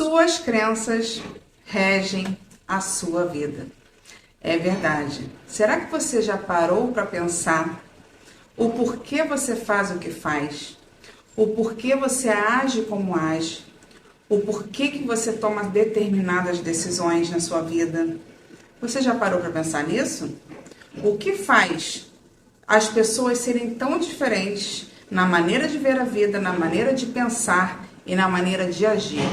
Suas crenças regem a sua vida. É verdade. Será que você já parou para pensar o porquê você faz o que faz? O porquê você age como age? O porquê que você toma determinadas decisões na sua vida? Você já parou para pensar nisso? O que faz as pessoas serem tão diferentes na maneira de ver a vida, na maneira de pensar e na maneira de agir?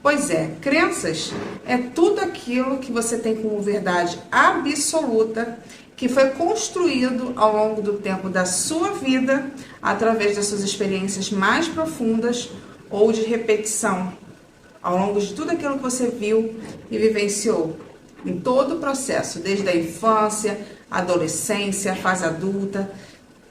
Pois é, crenças é tudo aquilo que você tem como verdade absoluta, que foi construído ao longo do tempo da sua vida, através das suas experiências mais profundas ou de repetição, ao longo de tudo aquilo que você viu e vivenciou, em todo o processo, desde a infância, adolescência, fase adulta.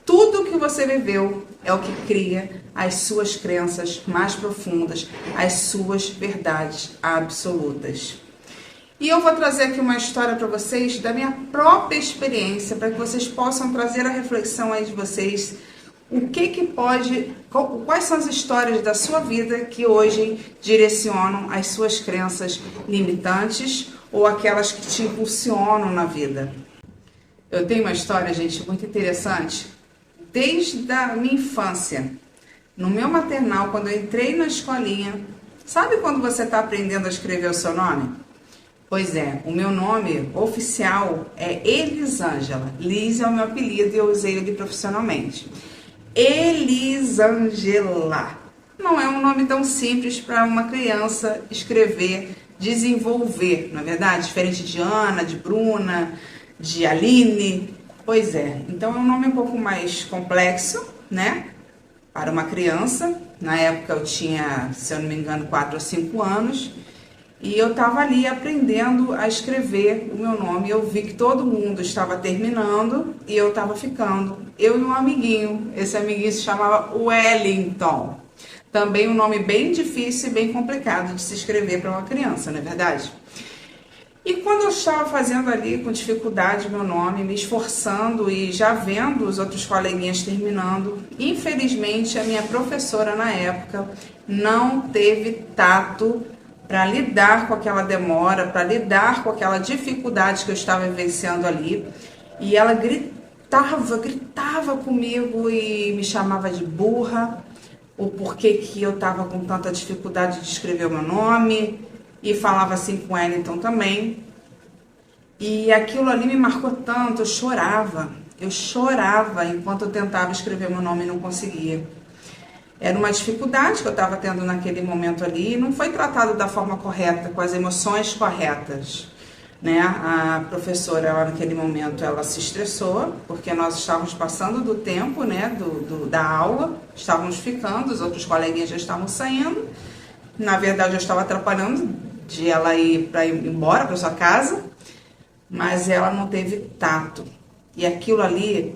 Tudo que você viveu é o que cria as suas crenças mais profundas, as suas verdades absolutas. E eu vou trazer aqui uma história para vocês da minha própria experiência, para que vocês possam trazer a reflexão aí de vocês. Quais são as histórias da sua vida que hoje direcionam as suas crenças limitantes ou aquelas que te impulsionam na vida? Eu tenho uma história, gente, muito interessante. Desde a minha infância, no meu maternal, quando eu entrei na escolinha, sabe quando você está aprendendo a escrever o seu nome? Pois é, o meu nome oficial é Elisângela. Liz é o meu apelido e eu usei ele profissionalmente. Elisângela. Não é um nome tão simples para uma criança escrever, desenvolver, não é verdade? Diferente de Ana, de Bruna, de Aline. Pois é, então é um nome um pouco mais complexo, né? Para uma criança. Na época eu tinha, se eu não me engano, 4 ou 5 anos. E eu estava ali aprendendo a escrever o meu nome. Eu vi que todo mundo estava terminando e eu estava ficando. Eu e um amiguinho. Esse amiguinho se chamava Wellington. Também um nome bem difícil e bem complicado de se escrever para uma criança, não é verdade? E quando eu estava fazendo ali com dificuldade meu nome, me esforçando e já vendo os outros coleguinhas terminando, infelizmente a minha professora na época não teve tato para lidar com aquela demora, para lidar com aquela dificuldade que eu estava vivenciando ali. E ela gritava comigo e me chamava de burra, o porquê que eu estava com tanta dificuldade de escrever o meu nome, e falava assim com o Wellington também. E aquilo ali me marcou tanto, eu chorava enquanto eu tentava escrever meu nome e não conseguia. Era uma dificuldade que eu estava tendo naquele momento ali e não foi tratado da forma correta, com as emoções corretas, né? A professora, ela, naquele momento, ela se estressou, porque nós estávamos passando do tempo, né, da aula, estávamos ficando, os outros coleguinhas já estavam saindo. Na verdade, eu estava atrapalhando de ela ir embora para sua casa, mas ela não teve tato. E aquilo ali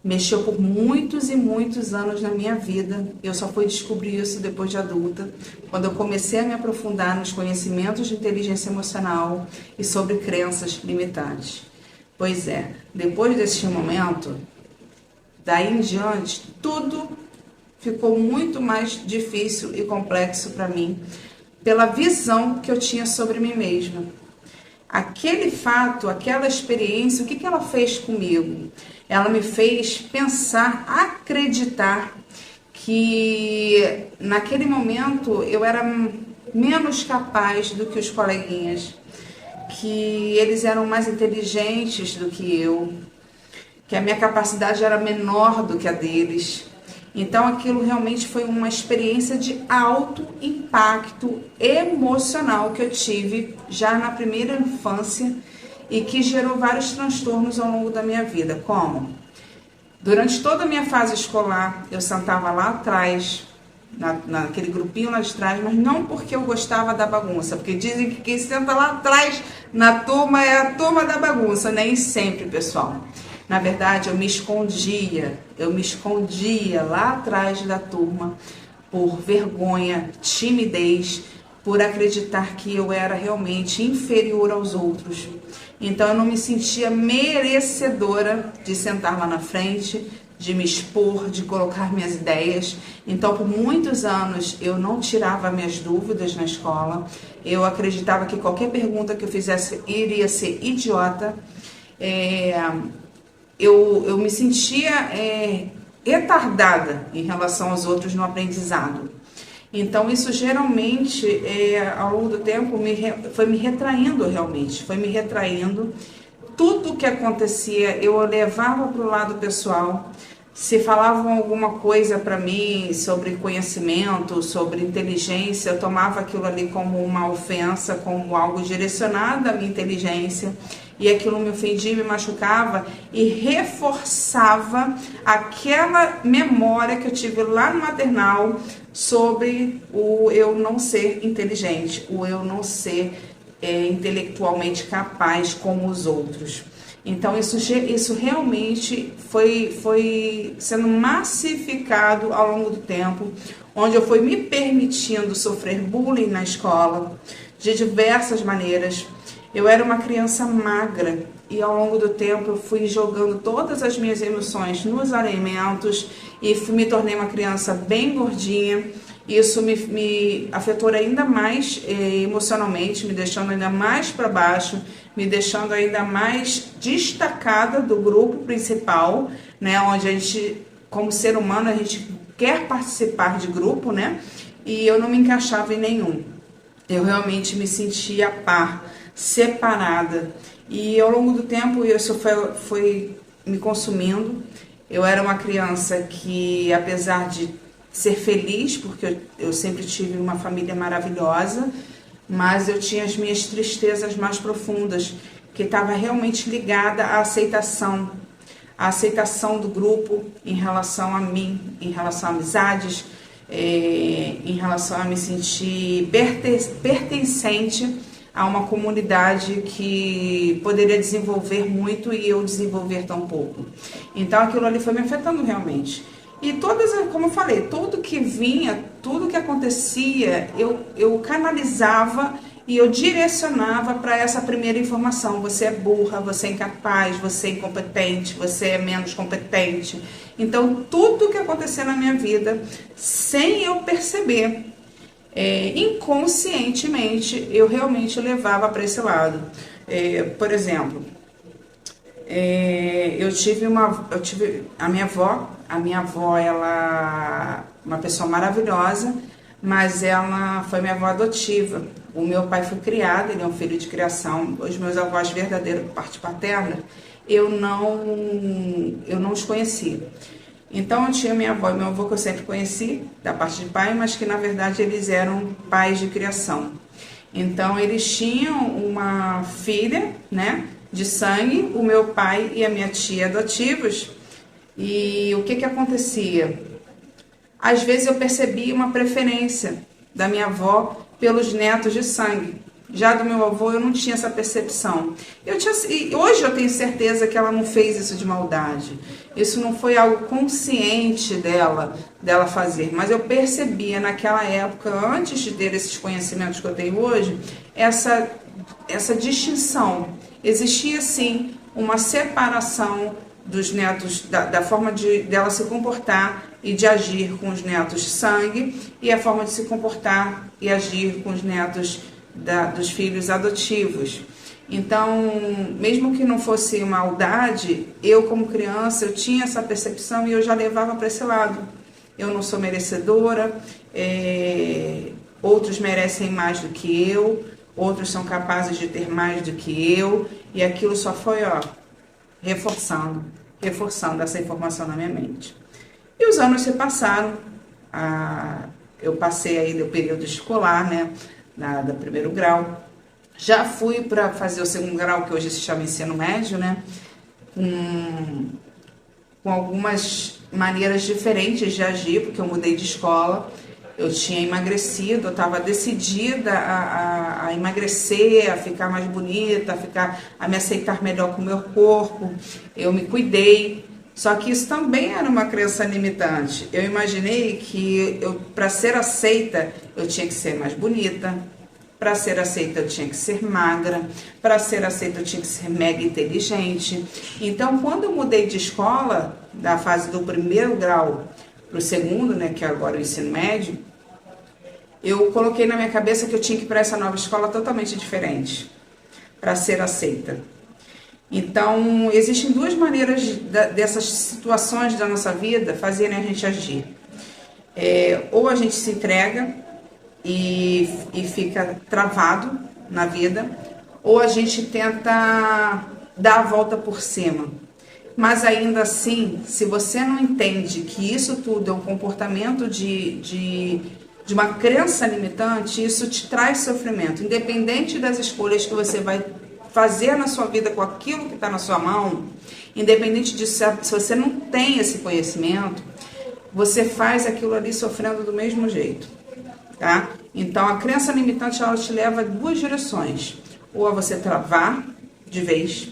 mexeu por muitos e muitos anos na minha vida. Eu só fui descobrir isso depois de adulta, quando eu comecei a me aprofundar nos conhecimentos de inteligência emocional e sobre crenças limitantes. Pois é, depois desse momento, daí em diante, tudo ficou muito mais difícil e complexo para mim, pela visão que eu tinha sobre mim mesma. Aquele fato, aquela experiência, o que ela fez comigo? Ela me fez pensar, acreditar que naquele momento eu era menos capaz do que os coleguinhas, que eles eram mais inteligentes do que eu, que a minha capacidade era menor do que a deles. Então aquilo realmente foi uma experiência de alto impacto emocional que eu tive já na primeira infância e que gerou vários transtornos ao longo da minha vida. Como? Durante toda a minha fase escolar, eu sentava lá atrás, naquele grupinho lá de trás, mas não porque eu gostava da bagunça, porque dizem que quem senta lá atrás na turma é a turma da bagunça. Nem sempre, pessoal. Na verdade, eu me escondia lá atrás da turma por vergonha, timidez, por acreditar que eu era realmente inferior aos outros. Então eu não me sentia merecedora de sentar lá na frente, de me expor, de colocar minhas ideias. Então, por muitos anos, eu não tirava minhas dúvidas na escola. Eu acreditava que qualquer pergunta que eu fizesse iria ser idiota. Eu me sentia retardada em relação aos outros no aprendizado. Então, isso geralmente, ao longo do tempo, foi me retraindo realmente, foi me retraindo. Tudo que acontecia, eu levava para o lado pessoal. Se falavam alguma coisa para mim sobre conhecimento, sobre inteligência, eu tomava aquilo ali como uma ofensa, como algo direcionado à minha inteligência. E aquilo me ofendia, me machucava e reforçava aquela memória que eu tive lá no maternal sobre o eu não ser inteligente, o eu não ser intelectualmente capaz como os outros. Então isso realmente foi sendo massificado ao longo do tempo, onde eu fui me permitindo sofrer bullying na escola de diversas maneiras. Eu era uma criança magra e ao longo do tempo eu fui jogando todas as minhas emoções nos alimentos e me tornei uma criança bem gordinha. Isso me afetou ainda mais emocionalmente, me deixando ainda mais para baixo, me deixando ainda mais destacada do grupo principal, né? Onde a gente, como ser humano, a gente quer participar de grupo, né? E eu não me encaixava em nenhum. Eu realmente me sentia a par, separada. E ao longo do tempo isso foi me consumindo. Eu era uma criança que, apesar de ser feliz, porque eu sempre tive uma família maravilhosa, mas eu tinha as minhas tristezas mais profundas, que estava realmente ligada à aceitação do grupo em relação a mim, em relação a amizades, em relação a me sentir pertencente a uma comunidade que poderia desenvolver muito e eu desenvolver tão pouco. Então aquilo ali foi me afetando realmente. E como eu falei, tudo que vinha, tudo que acontecia, eu canalizava e eu direcionava para essa primeira informação. Você é burra, você é incapaz, você é incompetente, você é menos competente. Então, tudo que acontecia na minha vida, sem eu perceber, inconscientemente, eu realmente levava para esse lado. Por exemplo, eu tive a minha avó, ela uma pessoa maravilhosa, mas ela foi minha avó adotiva. O meu pai foi criado, ele é um filho de criação. Os meus avós verdadeiros, por parte paterna, eu não os conheci. Então eu tinha minha avó e meu avô que eu sempre conheci, da parte de pai, mas que na verdade eles eram pais de criação. Então eles tinham uma filha, né, de sangue, o meu pai e a minha tia adotivos. E o que acontecia? Às vezes eu percebia uma preferência da minha avó pelos netos de sangue. Já do meu avô eu não tinha essa percepção. Hoje eu tenho certeza que ela não fez isso de maldade. Isso não foi algo consciente dela fazer. Mas eu percebia naquela época, antes de ter esses conhecimentos que eu tenho hoje, essa distinção. Existia sim uma separação dos netos, da forma dela se comportar e de agir com os netos de sangue e a forma de se comportar e agir com os netos dos filhos adotivos. Então, mesmo que não fosse maldade, eu como criança, eu tinha essa percepção e eu já levava para esse lado. Eu não sou merecedora, outros merecem mais do que eu, outros são capazes de ter mais do que eu, e aquilo só foi, reforçando essa informação na minha mente. E os anos se passaram, eu passei aí do período escolar, né, do primeiro grau, já fui para fazer o segundo grau, que hoje se chama ensino médio, né, com algumas maneiras diferentes de agir, porque eu mudei de escola. Eu tinha emagrecido, eu estava decidida a emagrecer, a ficar mais bonita, a me aceitar melhor com o meu corpo. Eu me cuidei. Só que isso também era uma crença limitante. Eu imaginei que para ser aceita, eu tinha que ser mais bonita, Para ser aceita eu tinha que ser magra, para ser aceita eu tinha que ser mega inteligente. Então, quando eu mudei de escola, da fase do primeiro grau para o segundo, né, que é agora o ensino médio, eu coloquei na minha cabeça que eu tinha que ir para essa nova escola totalmente diferente, para ser aceita. Então, existem duas maneiras dessas situações da nossa vida fazerem a gente agir. Ou a gente se entrega e fica travado na vida, ou a gente tenta dar a volta por cima. Mas ainda assim, se você não entende que isso tudo é um comportamento de uma crença limitante, isso te traz sofrimento. Independente das escolhas que você vai fazer na sua vida com aquilo que está na sua mão, independente disso, se você não tem esse conhecimento, você faz aquilo ali sofrendo do mesmo jeito, tá? Então, a crença limitante, ela te leva a duas direções. Ou a você travar de vez,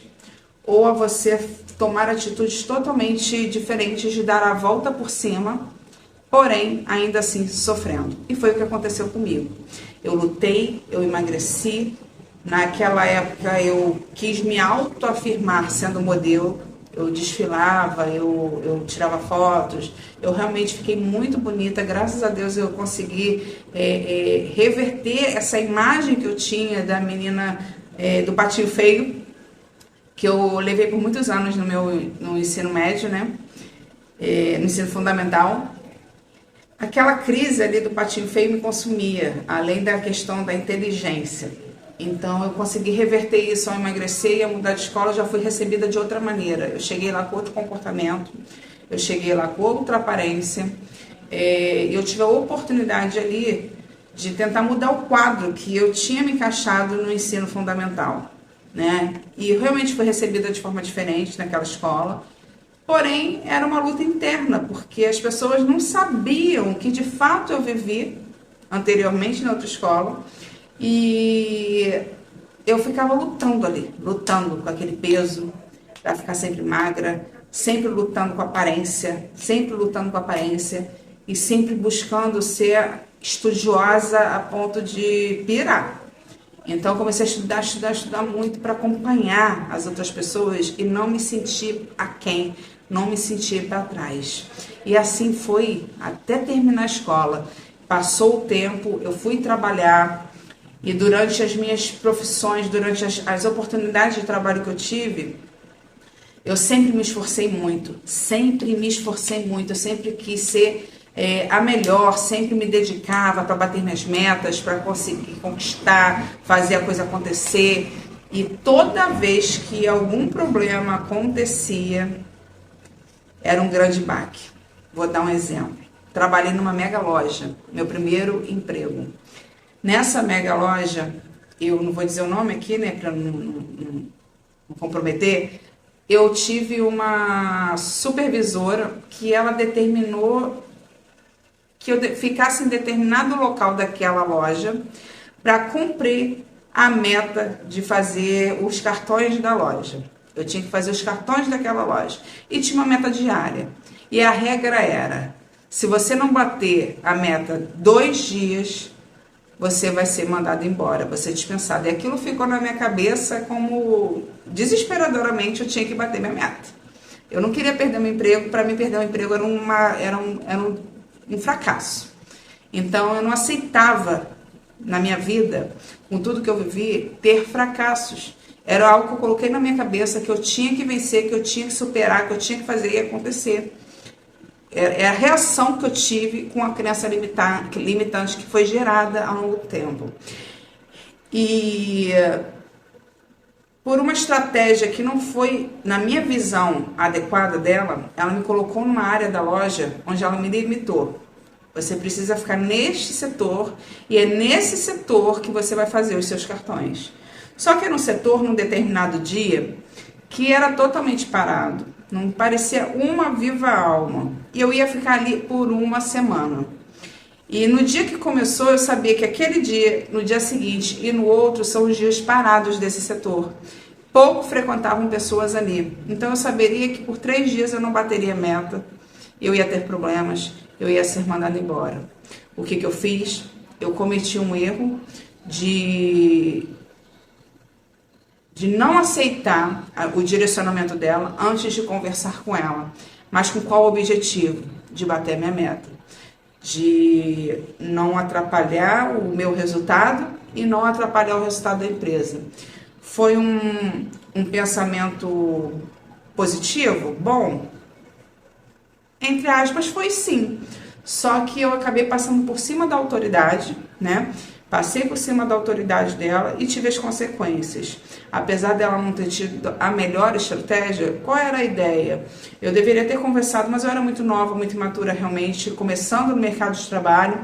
ou a você tomar atitudes totalmente diferentes de dar a volta por cima, porém, ainda assim, sofrendo. E foi o que aconteceu comigo. Eu lutei, eu emagreci. Naquela época, eu quis me autoafirmar sendo modelo. Eu desfilava, eu tirava fotos, eu realmente fiquei muito bonita, graças a Deus eu consegui reverter essa imagem que eu tinha da menina do patinho feio, que eu levei por muitos anos no ensino médio, né? No ensino fundamental. Aquela crise ali do patinho feio me consumia, além da questão da inteligência. Então, eu consegui reverter isso ao emagrecer e ao mudar de escola, já fui recebida de outra maneira. Eu cheguei lá com outro comportamento, eu cheguei lá com outra aparência. Eu tive a oportunidade ali de tentar mudar o quadro que eu tinha me encaixado no ensino fundamental, né? E realmente fui recebida de forma diferente naquela escola. Porém, era uma luta interna, porque as pessoas não sabiam que de fato eu vivi anteriormente na outra escola. E eu ficava lutando ali, lutando com aquele peso, para ficar sempre magra, sempre lutando com a aparência, e sempre buscando ser estudiosa a ponto de pirar. Então, eu comecei a estudar muito para acompanhar as outras pessoas e não me sentir aquém, não me sentir para trás. E assim foi até terminar a escola. Passou o tempo, eu fui trabalhar. E durante as minhas profissões, durante as oportunidades de trabalho que eu tive, eu sempre me esforcei muito, eu sempre quis ser a melhor, sempre me dedicava para bater minhas metas, para conseguir conquistar, fazer a coisa acontecer. E toda vez que algum problema acontecia, era um grande baque. Vou dar um exemplo. Trabalhei numa mega loja, meu primeiro emprego. Nessa mega loja, eu não vou dizer o nome aqui, né, para não comprometer, eu tive uma supervisora que ela determinou que eu ficasse em determinado local daquela loja para cumprir a meta de fazer os cartões da loja. Eu tinha que fazer os cartões daquela loja. E tinha uma meta diária. E a regra era, se você não bater a meta 2 dias, você vai ser mandado embora, vai ser dispensado. E aquilo ficou na minha cabeça como, desesperadoramente, eu tinha que bater minha meta. Eu não queria perder meu emprego, para mim perder o emprego era um fracasso. Então, eu não aceitava, na minha vida, com tudo que eu vivi, ter fracassos. Era algo que eu coloquei na minha cabeça, que eu tinha que vencer, que eu tinha que superar, que eu tinha que fazer e acontecer. É a reação que eu tive com a crença limitante que foi gerada ao longo do tempo. E por uma estratégia que não foi, na minha visão, adequada dela, ela me colocou numa área da loja onde ela me limitou. Você precisa ficar neste setor e é nesse setor que você vai fazer os seus cartões. Só que era um setor, num determinado dia, que era totalmente parado. Não parecia uma viva alma. E eu ia ficar ali por uma semana. E no dia que começou, eu sabia que aquele dia, no dia seguinte e no outro, são os dias parados desse setor. Pouco frequentavam pessoas ali. Então eu saberia que por 3 dias eu não bateria meta. Eu ia ter problemas. Eu ia ser mandada embora. O que eu fiz? Eu cometi um erro de não aceitar o direcionamento dela antes de conversar com ela. Mas com qual objetivo? De bater a minha meta. De não atrapalhar o meu resultado e não atrapalhar o resultado da empresa. Foi um pensamento positivo? Bom, entre aspas, foi sim. Só que eu acabei passando por cima da autoridade, né? Passei por cima da autoridade dela e tive as consequências. Apesar dela não ter tido a melhor estratégia, qual era a ideia? Eu deveria ter conversado, mas eu era muito nova, muito imatura realmente, começando no mercado de trabalho,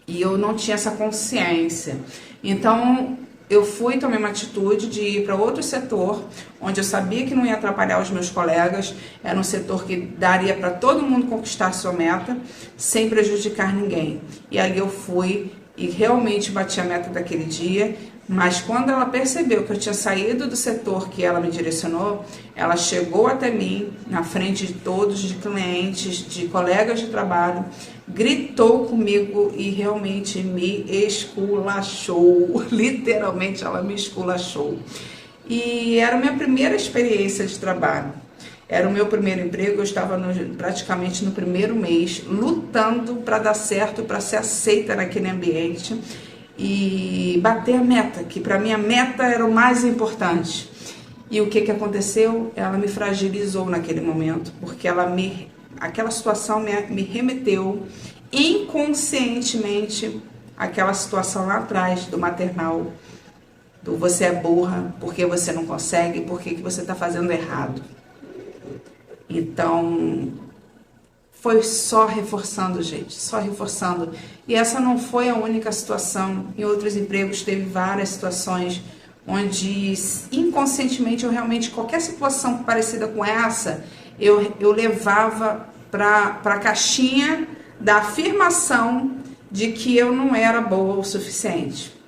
e eu não tinha essa consciência. Então, eu tomei uma atitude de ir para outro setor, onde eu sabia que não ia atrapalhar os meus colegas, era um setor que daria para todo mundo conquistar a sua meta, sem prejudicar ninguém. E ali eu fui e realmente bati a meta daquele dia, mas quando ela percebeu que eu tinha saído do setor que ela me direcionou, ela chegou até mim, na frente de todos, de clientes, de colegas de trabalho, gritou comigo e realmente me esculachou, literalmente ela me esculachou. E era a minha primeira experiência de trabalho. Era o meu primeiro emprego, eu estava praticamente no primeiro mês, lutando para dar certo, para ser aceita naquele ambiente e bater a meta, que para mim a meta era o mais importante. E o que aconteceu? Ela me fragilizou naquele momento, porque aquela situação me remeteu inconscientemente àquela situação lá atrás do maternal, do você é burra, porque você não consegue, porque que você está fazendo errado. Então, foi só reforçando, gente, só reforçando. E essa não foi a única situação. Em outros empregos teve várias situações onde inconscientemente eu realmente, qualquer situação parecida com essa, eu levava para a caixinha da afirmação de que eu não era boa o suficiente.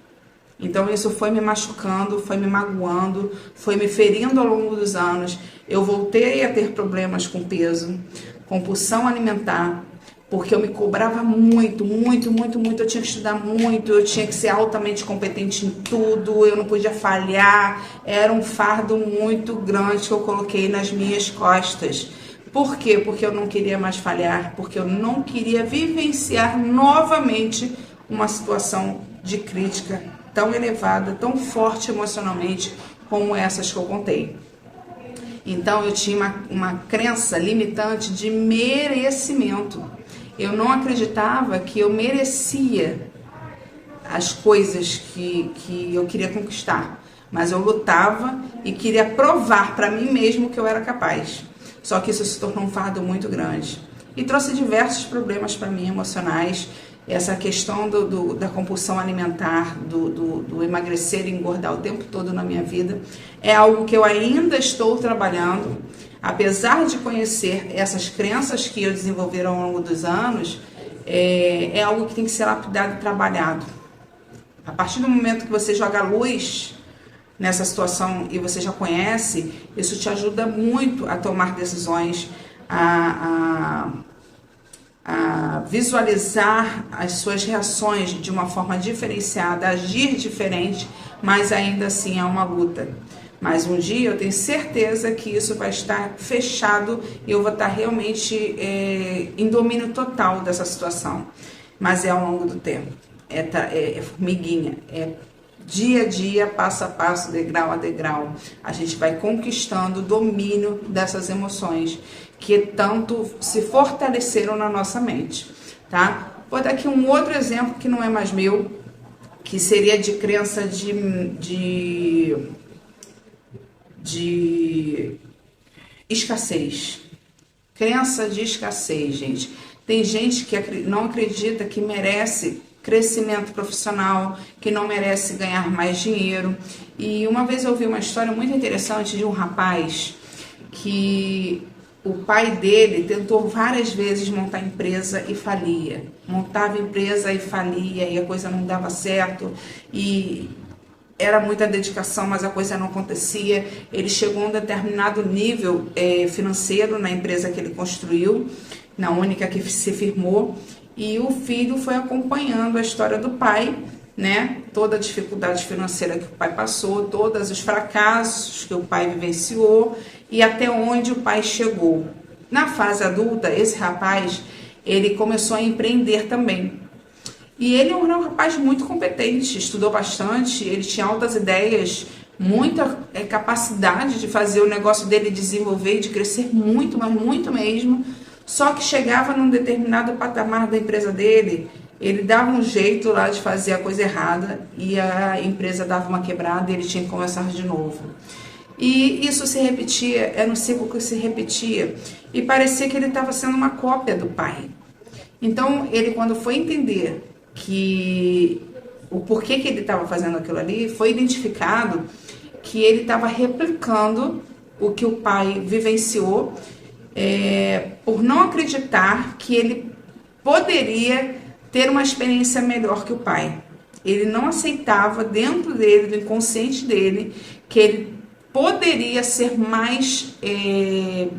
Então isso foi me machucando, foi me magoando, foi me ferindo ao longo dos anos. Eu voltei a ter problemas com peso, compulsão alimentar, porque eu me cobrava muito. Eu tinha que estudar muito, eu tinha que ser altamente competente em tudo, eu não podia falhar. Era um fardo muito grande que eu coloquei nas minhas costas. Por quê? Porque eu não queria mais falhar, porque eu não queria vivenciar novamente uma situação de crítica tão elevada, tão forte emocionalmente como essas que eu contei. Então eu tinha uma crença limitante de merecimento. Eu não acreditava que eu merecia as coisas que eu queria conquistar, mas eu lutava e queria provar para mim mesmo que eu era capaz. Só que isso se tornou um fardo muito grande e trouxe diversos problemas para mim emocionais. Essa questão da compulsão alimentar, do emagrecer e engordar o tempo todo na minha vida, é algo que eu ainda estou trabalhando. Apesar de conhecer essas crenças que eu desenvolvi ao longo dos anos, é algo que tem que ser lapidado e trabalhado. A partir do momento que você joga luz nessa situação e você já conhece, isso te ajuda muito a tomar decisões, a visualizar as suas reações de uma forma diferenciada, agir diferente, mas ainda assim é uma luta. Mas um dia eu tenho certeza que isso vai estar fechado e eu vou estar realmente em domínio total dessa situação. Mas é ao longo do tempo, é formiguinha, é dia a dia, passo a passo, degrau a degrau. A gente vai conquistando o domínio dessas emoções que tanto se fortaleceram na nossa mente, tá? Vou dar aqui um outro exemplo que não é mais meu, que seria de crença de escassez. Crença de escassez, gente. Tem gente que não acredita que merece crescimento profissional, que não merece ganhar mais dinheiro. E uma vez eu ouvi uma história muito interessante de um rapaz que o pai dele tentou várias vezes montar empresa e falia. Montava empresa e falia e a coisa não dava certo e era muita dedicação, mas a coisa não acontecia. Ele chegou a um determinado nível financeiro na empresa que ele construiu, na única que se firmou, e o filho foi acompanhando a história do pai né? Toda a dificuldade financeira que o pai passou, todos os fracassos que o pai vivenciou e até onde o pai chegou. Na fase adulta, esse rapaz, ele começou a empreender também. E ele era um rapaz muito competente, estudou bastante, ele tinha altas ideias, muita capacidade de fazer o negócio dele desenvolver e de crescer muito, mas muito mesmo. Só que chegava num determinado patamar da empresa dele, ele dava um jeito lá de fazer a coisa errada e a empresa dava uma quebrada e ele tinha que começar de novo. E isso se repetia, era um ciclo que se repetia e parecia que ele estava sendo uma cópia do pai. Então, ele, quando foi entender que o porquê que ele estava fazendo aquilo ali, foi identificado que ele estava replicando o que o pai vivenciou, por não acreditar que ele poderia ter uma experiência melhor que o pai. Ele não aceitava dentro dele, do inconsciente dele, que ele poderia ser mais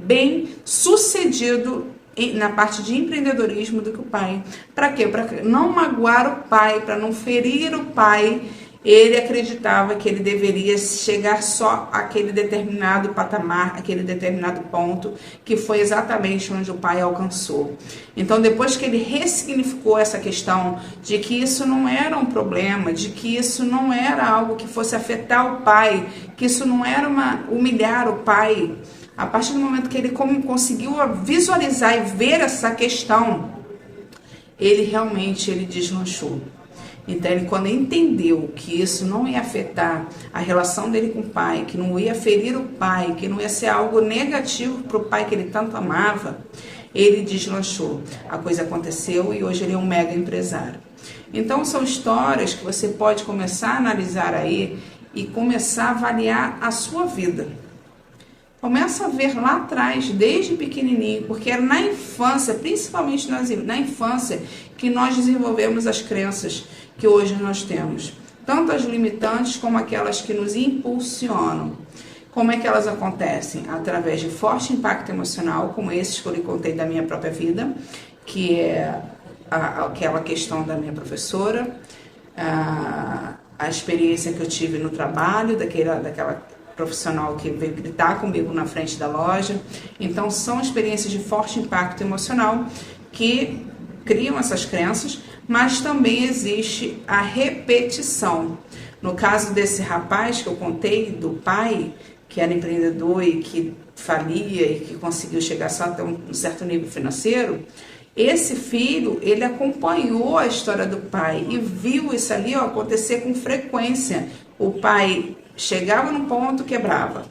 bem sucedido na parte de empreendedorismo do que o pai. Para quê? Para não magoar o pai, para não ferir o pai. Ele acreditava que ele deveria chegar só àquele determinado patamar, aquele determinado ponto, que foi exatamente onde o pai alcançou. Então, depois que ele ressignificou essa questão de que isso não era um problema, de que isso não era algo que fosse afetar o pai, que isso não era humilhar o pai, a partir do momento que ele conseguiu visualizar e ver essa questão, ele realmente deslanchou. Então, ele, quando entendeu que isso não ia afetar a relação dele com o pai, que não ia ferir o pai, que não ia ser algo negativo para o pai que ele tanto amava, ele deslanchou. A coisa aconteceu e hoje ele é um mega empresário. Então, são histórias que você pode começar a analisar aí e começar a avaliar a sua vida. Começa a ver lá atrás, desde pequenininho, porque era na infância, principalmente na infância, que nós desenvolvemos as crenças que hoje nós temos. Tanto as limitantes como aquelas que nos impulsionam. Como é que elas acontecem? Através de forte impacto emocional, como esses que eu lhe contei da minha própria vida, que é aquela questão da minha professora, a experiência que eu tive no trabalho, daquela profissional que veio gritar comigo na frente da loja. Então, são experiências de forte impacto emocional que criam essas crenças, mas também existe a repetição. No caso desse rapaz que eu contei, do pai, que era empreendedor e que falia e que conseguiu chegar só até um certo nível financeiro, esse filho, ele acompanhou a história do pai e viu isso ali acontecer com frequência. O pai chegava num ponto, quebrava.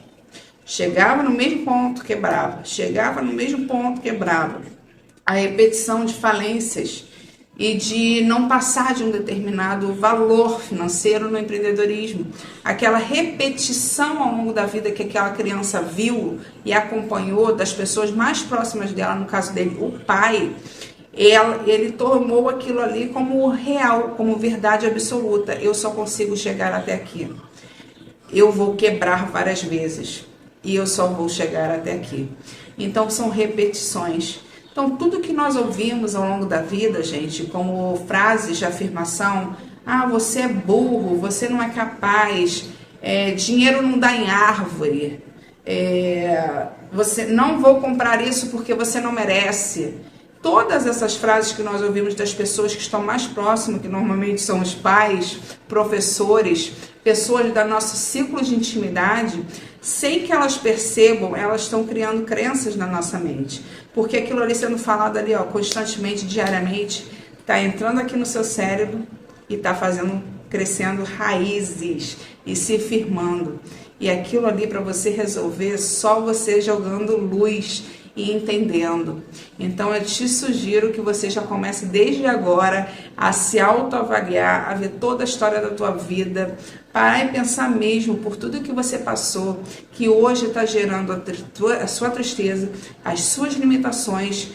Chegava no mesmo ponto, quebrava. Chegava no mesmo ponto, quebrava. A repetição de falências e de não passar de um determinado valor financeiro no empreendedorismo. Aquela repetição ao longo da vida que aquela criança viu e acompanhou das pessoas mais próximas dela, no caso dele, o pai, ele tomou aquilo ali como real, como verdade absoluta. Eu só consigo chegar até aqui. Eu vou quebrar várias vezes e eu só vou chegar até aqui. Então, são repetições. Então, tudo que nós ouvimos ao longo da vida, gente, como frases de afirmação, você é burro, você não é capaz, dinheiro não dá em árvore, você não vou comprar isso porque você não merece. Todas essas frases que nós ouvimos das pessoas que estão mais próximas, que normalmente são os pais, professores, pessoas do nosso ciclo de intimidade, sem que elas percebam, elas estão criando crenças na nossa mente. Porque aquilo ali sendo falado ali, constantemente, diariamente, está entrando aqui no seu cérebro e está crescendo raízes e se firmando. E aquilo ali, para você resolver, só você jogando luz e entendendo. Então, eu te sugiro que você já comece desde agora a se autoavaliar, a ver toda a história da tua vida, parar e pensar mesmo por tudo que você passou, que hoje está gerando a sua tristeza, as suas limitações,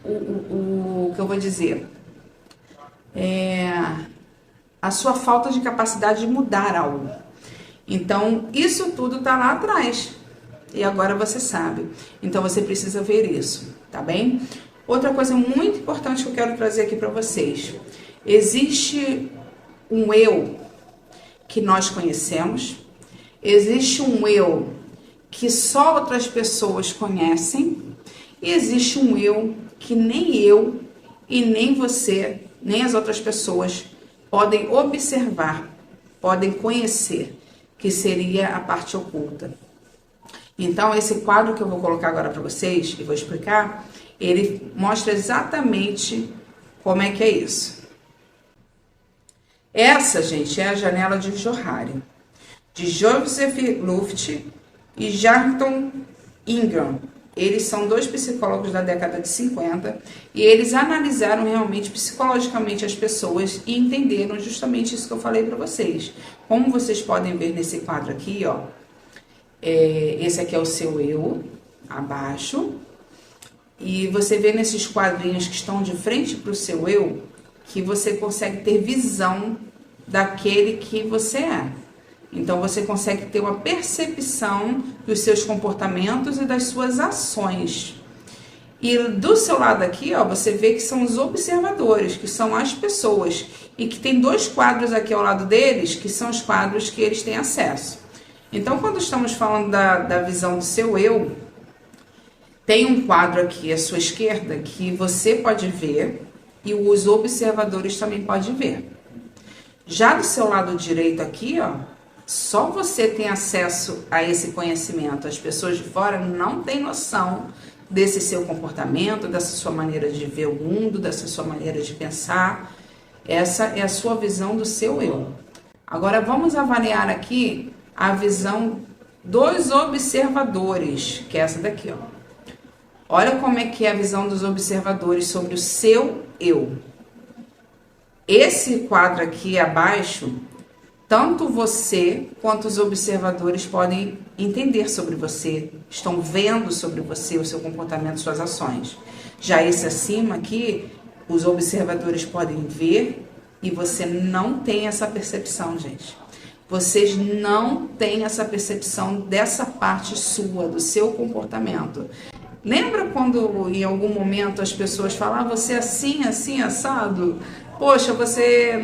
o que eu vou dizer, a sua falta de capacidade de mudar algo. Então, isso tudo está lá atrás. E agora você sabe. Então, você precisa ver isso, tá bem? Outra coisa muito importante que eu quero trazer aqui para vocês. Existe um eu que nós conhecemos, existe um eu que só outras pessoas conhecem, e existe um eu que nem eu e nem você, nem as outras pessoas podem observar, podem conhecer, que seria a parte oculta. Então, esse quadro que eu vou colocar agora para vocês e vou explicar, ele mostra exatamente como é que é isso. Essa, gente, é a janela de Johari, de Joseph Luft e Jarton Ingram. Eles são dois psicólogos da década de 50 e eles analisaram realmente psicologicamente as pessoas e entenderam justamente isso que eu falei para vocês. Como vocês podem ver nesse quadro aqui, ó, esse aqui é o seu eu, abaixo, e você vê nesses quadrinhos que estão de frente para o seu eu, que você consegue ter visão daquele que você é. Então, você consegue ter uma percepção dos seus comportamentos e das suas ações. E do seu lado aqui, ó, você vê que são os observadores, que são as pessoas. E que tem dois quadros aqui ao lado deles, que são os quadros que eles têm acesso. Então, quando estamos falando da visão do seu eu, tem um quadro aqui à sua esquerda que você pode ver e os observadores também podem ver. Já do seu lado direito aqui, ó, só você tem acesso a esse conhecimento. As pessoas de fora não têm noção desse seu comportamento, dessa sua maneira de ver o mundo, dessa sua maneira de pensar. Essa é a sua visão do seu eu. Agora vamos avaliar aqui a visão dos observadores, que é essa daqui, ó. Olha como é que é a visão dos observadores sobre o seu eu. Esse quadro aqui abaixo, tanto você quanto os observadores podem entender sobre você, estão vendo sobre você, o seu comportamento, suas ações. Já esse acima aqui, os observadores podem ver e você não tem essa percepção, gente. Vocês não têm essa percepção dessa parte sua, do seu comportamento. Lembra quando em algum momento as pessoas falam, você é assim, assim, assado? Poxa, você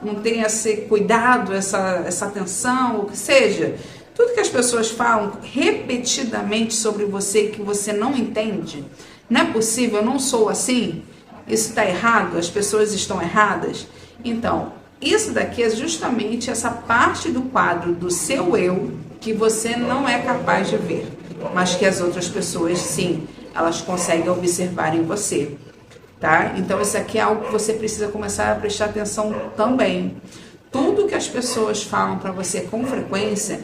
não tem esse cuidado, essa atenção, o que seja. Tudo que as pessoas falam repetidamente sobre você que você não entende. Não é possível, eu não sou assim. Isso está errado, as pessoas estão erradas. Então, isso daqui é justamente essa parte do quadro do seu eu que você não é capaz de ver, mas que as outras pessoas, sim, elas conseguem observar em você. Tá? Então, isso aqui é algo que você precisa começar a prestar atenção também. Tudo que as pessoas falam para você com frequência,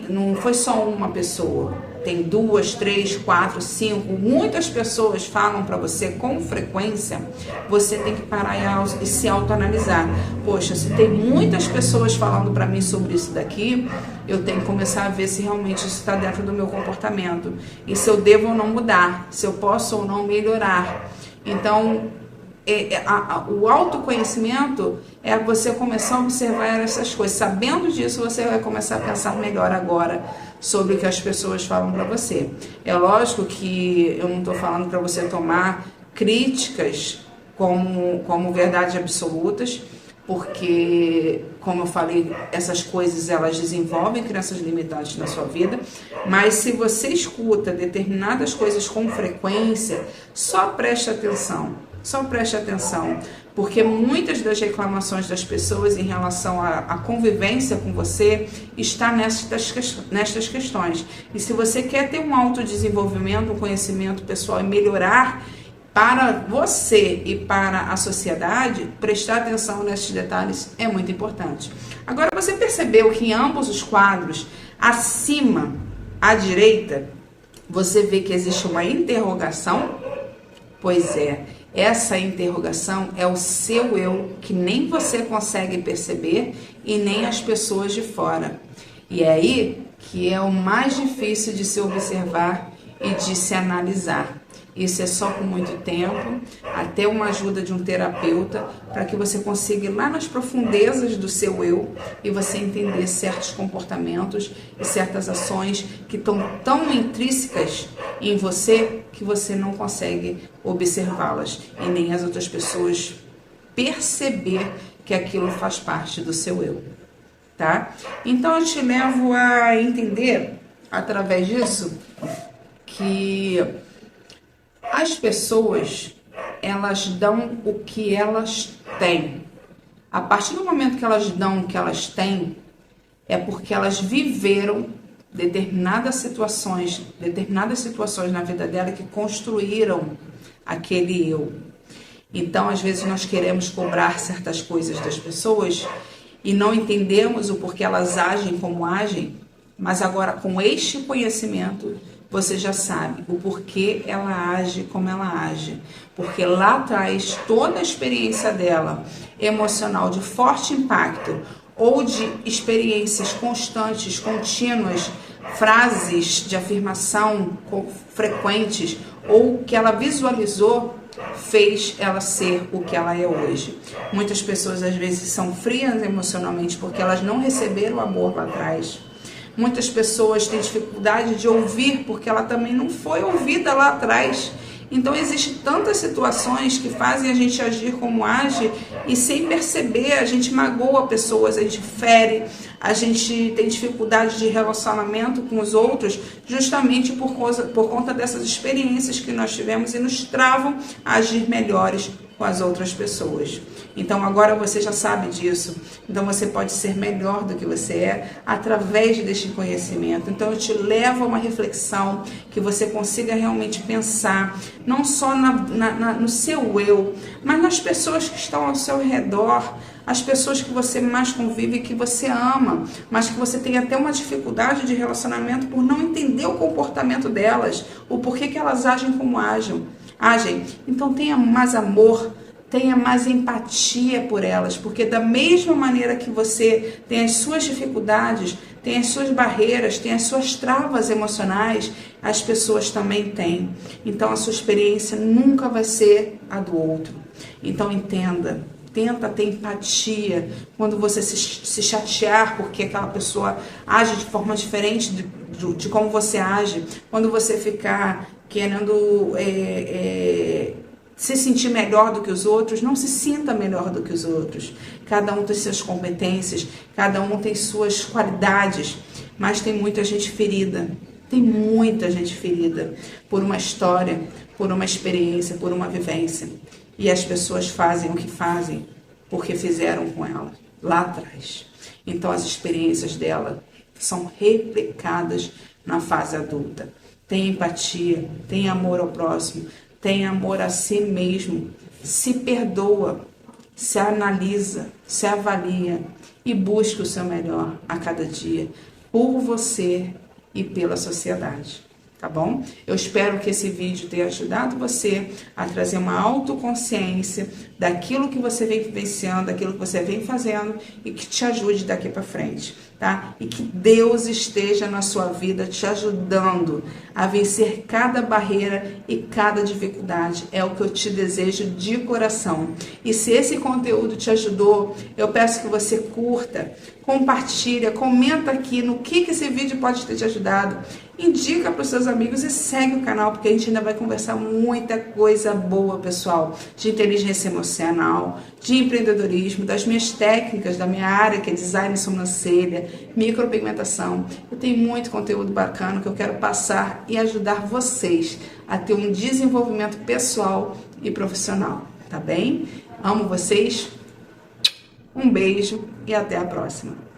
não foi só uma pessoa. Tem 2, 3, 4, 5, muitas pessoas falam para você com frequência. Você tem que parar e se autoanalisar. Poxa, se tem muitas pessoas falando para mim sobre isso daqui, eu tenho que começar a ver se realmente isso está dentro do meu comportamento. E se eu devo ou não mudar, se eu posso ou não melhorar. Então, o autoconhecimento é você começar a observar essas coisas. Sabendo disso, você vai começar a pensar melhor agora sobre o que as pessoas falam para você. É lógico que eu não estou falando para você tomar críticas como verdades absolutas, porque, como eu falei, essas coisas elas desenvolvem crenças limitantes na sua vida, mas se você escuta determinadas coisas com frequência, só preste atenção. Só preste atenção, porque muitas das reclamações das pessoas em relação à convivência com você está nestas questões. E se você quer ter um autodesenvolvimento, um conhecimento pessoal e melhorar para você e para a sociedade, prestar atenção nesses detalhes é muito importante. Agora, você percebeu que em ambos os quadros, acima à direita, você vê que existe uma interrogação? Pois é. Essa interrogação é o seu eu, que nem você consegue perceber e nem as pessoas de fora. E é aí que é o mais difícil de se observar e de se analisar. Isso é só com muito tempo, até uma ajuda de um terapeuta, para que você consiga ir lá nas profundezas do seu eu e você entender certos comportamentos e certas ações que estão tão intrínsecas em você que você não consegue observá-las e nem as outras pessoas perceber que aquilo faz parte do seu eu, tá? Então eu te levo a entender através disso que as pessoas, elas dão o que elas têm. A partir do momento que elas dão o que elas têm, é porque elas viveram determinadas situações na vida dela que construíram aquele eu. Então, às vezes nós queremos cobrar certas coisas das pessoas e não entendemos o porquê elas agem como agem, mas agora com este conhecimento você já sabe o porquê ela age como ela age, porque lá atrás toda a experiência dela emocional de forte impacto ou de experiências constantes, contínuas, frases de afirmação frequentes ou que ela visualizou fez ela ser o que ela é hoje. Muitas pessoas às vezes são frias emocionalmente porque elas não receberam amor lá atrás. Muitas pessoas têm dificuldade de ouvir porque ela também não foi ouvida lá atrás. Então existem tantas situações que fazem a gente agir como age e sem perceber a gente magoa pessoas, a gente fere, a gente tem dificuldade de relacionamento com os outros justamente por conta dessas experiências que nós tivemos e nos travam a agir melhores com as outras pessoas. Então agora você já sabe disso. Então você pode ser melhor do que você é através deste conhecimento. Então eu te levo a uma reflexão que você consiga realmente pensar não só no seu eu, mas nas pessoas que estão ao seu redor, as pessoas que você mais convive, que você ama, mas que você tem até uma dificuldade de relacionamento por não entender o comportamento delas, o porquê que elas agem como agem. Então tenha mais amor, tenha mais empatia por elas, porque da mesma maneira que você tem as suas dificuldades, tem as suas barreiras, tem as suas travas emocionais, as pessoas também têm. Então a sua experiência nunca vai ser a do outro. Então entenda, tenta ter empatia quando você se chatear porque aquela pessoa age de forma diferente de como você age, quando você ficar querendo se sentir melhor do que os outros, não se sinta melhor do que os outros. Cada um tem suas competências, cada um tem suas qualidades, mas tem muita gente ferida. Tem muita gente ferida por uma história, por uma experiência, por uma vivência. E as pessoas fazem o que fazem porque fizeram com ela lá atrás. Então as experiências dela são replicadas na fase adulta. Tenha empatia, tenha amor ao próximo, tenha amor a si mesmo, se perdoa, se analisa, se avalia e busque o seu melhor a cada dia, por você e pela sociedade, tá bom? Eu espero que esse vídeo tenha ajudado você a trazer uma autoconsciência daquilo que você vem vivenciando, daquilo que você vem fazendo e que te ajude daqui para frente, tá? E que Deus esteja na sua vida te ajudando a vencer cada barreira e cada dificuldade. É o que eu te desejo de coração. E se esse conteúdo te ajudou, eu peço que você curta, compartilha, comenta aqui no que esse vídeo pode ter te ajudado. Indica para os seus amigos e segue o canal, porque a gente ainda vai conversar muita coisa boa, pessoal, de inteligência emocional, de empreendedorismo, das minhas técnicas, da minha área, que é design e sobrancelha, micropigmentação. Eu tenho muito conteúdo bacana que eu quero passar e ajudar vocês a ter um desenvolvimento pessoal e profissional, tá bem? Amo vocês, um beijo e até a próxima.